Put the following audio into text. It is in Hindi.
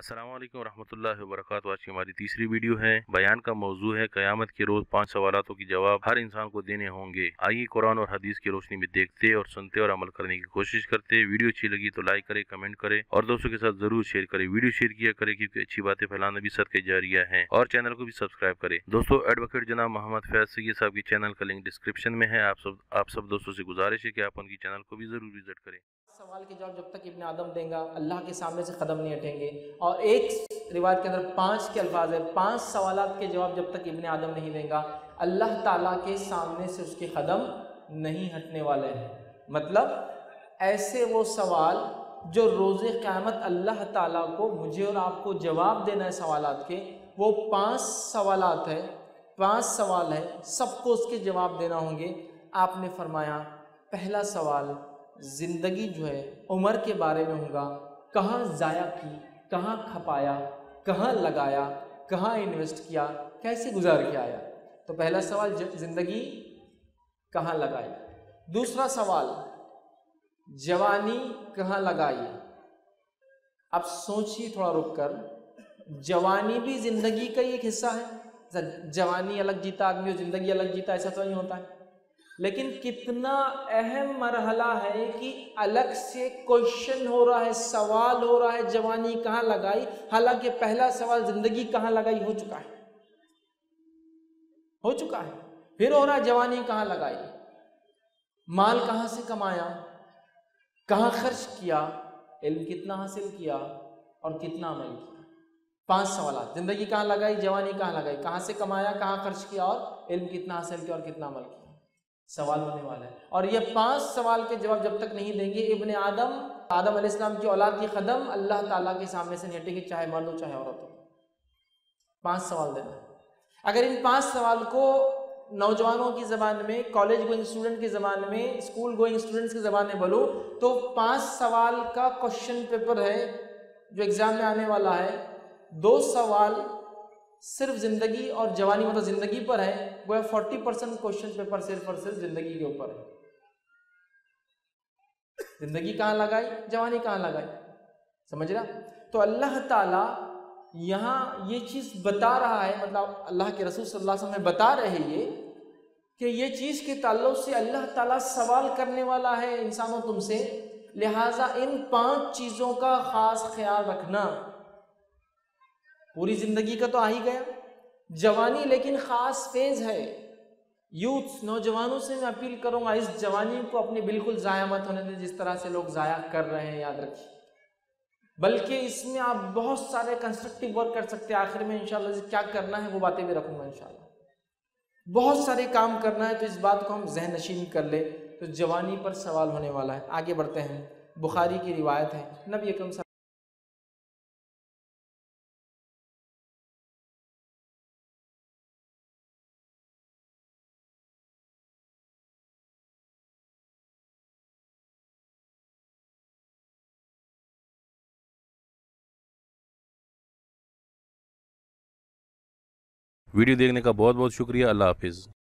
अस्सलाम वालेकुम रहमतुल्लाहि व बरकातहू। आज की हमारी तीसरी वीडियो है। बयान का मौजू है क़यामत के रोज़ 5 सवालातों की जवाब हर इंसान को देने होंगे। आइए कुरान और हदीस की रोशनी में देखते और सुनते और अमल करने की कोशिश करते। वीडियो अच्छी लगी तो लाइक करें, कमेंट करें और दोस्तों के साथ जरूर शेयर करें। वीडियो शेयर किया करें क्योंकि अच्छी बातें फैलाना भी सदक़े जारिया है। और चैनल को भी सब्सक्राइब करें। दोस्तों, एडवोकेट जनाब मोहम्मद फैज सैयद साहब की चैनल का लिंक डिस्क्रिप्शन में है। आप सब दोस्तों से गुजारिश है कि आप उनकी चैनल को भी जरूर विजिट करें। सवाल के जवाब जब तक इब्न आदम देगा अल्लाह के सामने से कदम नहीं हटेंगे। और एक रिवायत के अंदर 5 के अल्फाज है, 5 सवालात के जवाब जब तक इब्न आदम नहीं देगा अल्लाह ताला के सामने से उसके कदम नहीं हटने वाले हैं। मतलब ऐसे वो सवाल जो रोज़े क़यामत अल्लाह ताला को मुझे और आपको जवाब देना है सवालात के, वो 5 सवालात है, 5 सवाल है, सबको उसके जवाब देना होंगे। आपने फरमाया पहला सवाल ज़िंदगी जो है उम्र के बारे में होगा। कहाँ ज़ाया की, कहाँ खपाया, कहाँ लगाया, कहाँ इन्वेस्ट किया, कैसे गुजार के आया। तो पहला सवाल ज़िंदगी कहाँ लगाई। दूसरा सवाल जवानी कहाँ लगाई। अब सोचिए थोड़ा रुक कर, जवानी भी ज़िंदगी का ही एक हिस्सा है। जवानी अलग जीता आदमी और ज़िंदगी अलग जीता, ऐसा तो नहीं होता है। लेकिन कितना अहम मरहला है कि अलग से क्वेश्चन हो रहा है, सवाल हो रहा है जवानी कहाँ लगाई। हालांकि पहला सवाल ज़िंदगी कहाँ लगाई हो चुका है, फिर हो रहा है जवानी कहाँ लगाई, माल कहाँ से कमाया, कहाँ खर्च किया, इल्म कितना हासिल किया और कितना अमल किया। 5 सवाल, ज़िंदगी कहाँ लगाई, जवानी कहाँ लगाई, कहाँ से कमाया, कहाँ खर्च किया और इल्म कितना हासिल किया और कितना अमल किया। सवाल होने वाला है। और ये 5 सवाल के जवाब जब तक नहीं देंगे इब्ने आदम अलैहिस्सलाम की औलाद की कदम अल्लाह ताला के सामने से नहीं हटेगी, चाहे मर्द हो चाहे औरत हो। 5 सवाल देना है। अगर इन 5 सवाल को नौजवानों की ज़बान में, कॉलेज गोइंग स्टूडेंट की ज़बान में, स्कूल गोइंग स्टूडेंट्स की ज़बान में बोलो तो 5 सवाल का क्वेश्चन पेपर है जो एग्ज़ाम में आने वाला है। 2 सवाल सिर्फ ज़िंदगी और जवानी मतलब ज़िंदगी पर है, वो 40% क्वेश्चन पेपर सिर्फ और सिर्फ ज़िंदगी के ऊपर है। ज़िंदगी कहाँ लगाई, जवानी कहाँ लगाई, समझ रहा। तो अल्लाह ताला यहाँ ये चीज़ बता रहा है, मतलब अल्लाह के रसूल सल्लल्लाहु अलैहि वसल्लम बता रहे ये कि ये चीज़ के ताल्लुक से अल्लाह ताला सवाल करने वाला है इंसानों तुमसे, लिहाजा इन 5 चीज़ों का ख़ास ख्याल रखना। पूरी ज़िंदगी का तो आ ही गया, जवानी लेकिन ख़ास फेज़ है। यूथ नौजवानों से मैं अपील करूँगा, इस जवानी को अपनी बिल्कुल ज़ाया मत होने दें जिस तरह से लोग ज़ाया कर रहे हैं, याद रखिए। बल्कि इसमें आप बहुत सारे कंस्ट्रक्टिव वर्क कर सकते हैं। आखिर में इंशाल्लाह क्या करना है वो बातें भी रखूँगा इंशाल्लाह। बहुत सारे काम करना है, तो इस बात को हम ज़हन नशीन कर ले। तो जवानी पर सवाल होने वाला है। आगे बढ़ते हैं। बुखारी की रिवायत है, नबी अकरम वीडियो देखने का बहुत बहुत शुक्रिया। अल्लाह हाफिज़।